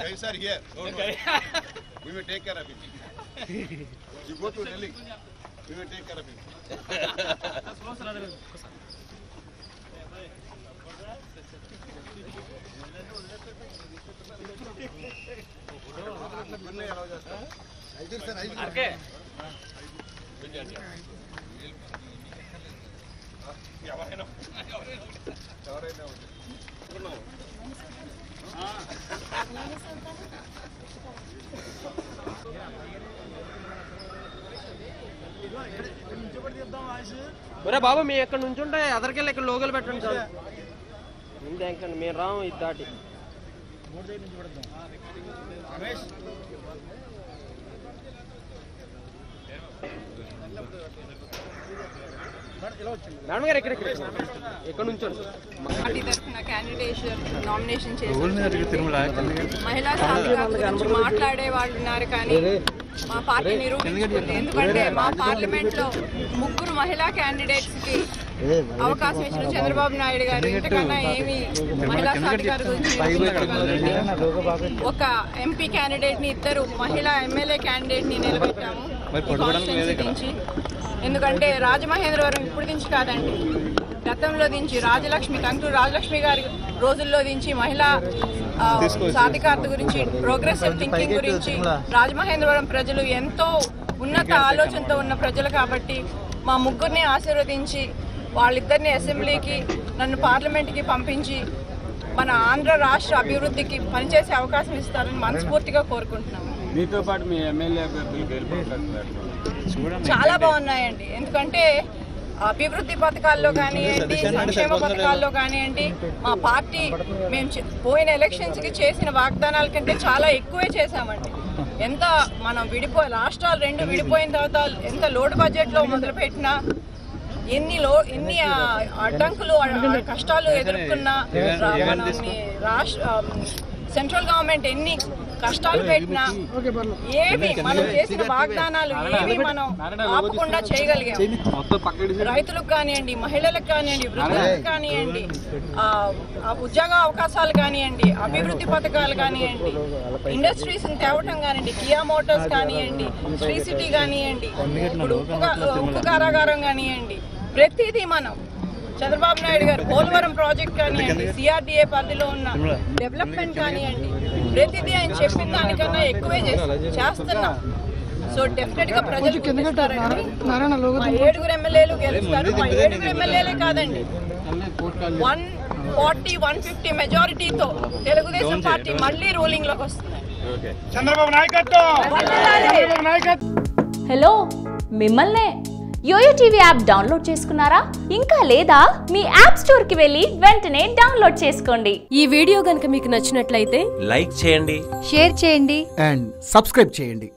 Guys are here. Don't worry. We will take care of it. You go to Delhi. We will take care of it. Okay. ఒరే బాబు మీ ఎక్కడ నుంచి ఉంటాయి అదరికెళ్ళి ఇక్కడ లోగలు పెట్టండి sir ఇంకేంకండి మేము రాము ఇది దాటి మేడం గారు ఎక్కడ నుంచి పార్టీ తరఫున క్యాండిడేషన్ నామినేషన్ చేశారు. మహిళా సాధికారత గురించి మాట్లాడే వాళ్ళు ఉన్నారు కానీ మా పార్టీ నిరూపించుకుంది. ఎందుకంటే మా పార్లమెంట్ లో 3 మహిళా క్యాండిడేట్స్ కి అవకాశం ఇచ్చిన చంద్రబాబు నాయుడు గారు ఇంతకన్నా ఏమి మహిళా సాధికారత గురించి ఒక ఎంపీ క్యాండిడేట్ ని 2 మహిళా ఎమ్మెల్యే క్యాండిడేట్ ని నిలబెట్టాము నుంచి. ఎందుకంటే రాజమహేంద్రవరం ఇప్పుడు దించి కాదండి, గతంలో దించి రాజలక్ష్మి కంటూరు రాజలక్ష్మి గారి రోజుల్లో దించి మహిళా సాధికారత గురించి ప్రోగ్రెసివ్ థింకింగ్ గురించి రాజమహేంద్రవరం ప్రజలు ఎంతో ఉన్నత ఆలోచనతో ఉన్న ప్రజలు కాబట్టి మా ముగ్గురిని ఆశీర్వదించి వాళ్ళిద్దరిని అసెంబ్లీకి నన్ను పార్లమెంట్కి పంపించి మన ఆంధ్ర రాష్ట్ర అభివృద్ధికి పనిచేసే అవకాశం ఇస్తారని మనస్ఫూర్తిగా కోరుకుంటున్నాము. మీతో పాటు మీ ఎమ్మెల్యే చాలా బాగున్నాయండి. ఎందుకంటే అభివృద్ధి పథకాల్లో కానివ్వండి, సంక్షేమ పథకాల్లో కానివ్వండి, మా పార్టీ మేము పోయిన ఎలక్షన్స్కి చేసిన వాగ్దానాల కంటే చాలా ఎక్కువే చేశామండి. ఎంత మనం రాష్ట్రాలు 2 విడిపోయిన తర్వాత ఎంత లోటు బడ్జెట్లో మొదలుపెట్టినా, ఎన్ని అడ్డంకులు కష్టాలు ఎదుర్కొన్నా, సెంట్రల్ గవర్నమెంట్ ఎన్ని కష్టాలు పెట్టినా ఏమి మనం చేసిన వాగ్దానాలు ఏమి మనం ఆపకుండా చేయగలిగాం. రైతులకు కానివ్వండి, మహిళలకు కానివ్వండి, వృద్ధులకు కానివ్వండి, ఉద్యోగ అవకాశాలు కానివ్వండి, అభివృద్ధి పథకాలు కానివ్వండి, ఇండస్ట్రీస్ తేవటం కానివ్వండి, కియా మోటార్స్ కానివ్వండి, శ్రీ సిటీ కానివ్వండి, ఇప్పుడు ఉప్పు కారాగారం కానివ్వండి, ప్రతిదీ మనం చంద్రబాబు నాయుడు గారు పోలవరం ప్రాజెక్ట్ కానివ్వండి, సిఆర్డీఏ పరిధిలో ఉన్న డెవలప్మెంట్ కానివ్వండి, ప్రతిదీ ఆయన చెప్పిన దానికన్నా ఎక్కువే చేస్తున్నాం. సో డెఫినెట్ గా ప్రజలు గెలుస్తారండి. మా 7 ఎమ్మెల్యేలు గెలుస్తారు. మా 7 ఎమ్మెల్యేలే కాదండి, 140-150 మెజారిటీతో తెలుగుదేశం పార్టీ మళ్ళీ రూలింగ్ లోకి వస్తుంది. చంద్రబాబు నాయకత్వం. హలో, మిమ్మల్నే యోయో టీవీ యాప్ డౌన్లోడ్ చేసుకున్నారా? ఇంకా లేదా? మీ యాప్ స్టోర్ కి వెళ్ళి వెంటనే డౌన్లోడ్ చేసుకోండి. ఈ వీడియో గనుక మీకు నచ్చినట్లయితే లైక్ చేయండి, షేర్ చేయండి అండ్ సబ్స్క్రైబ్ చేయండి.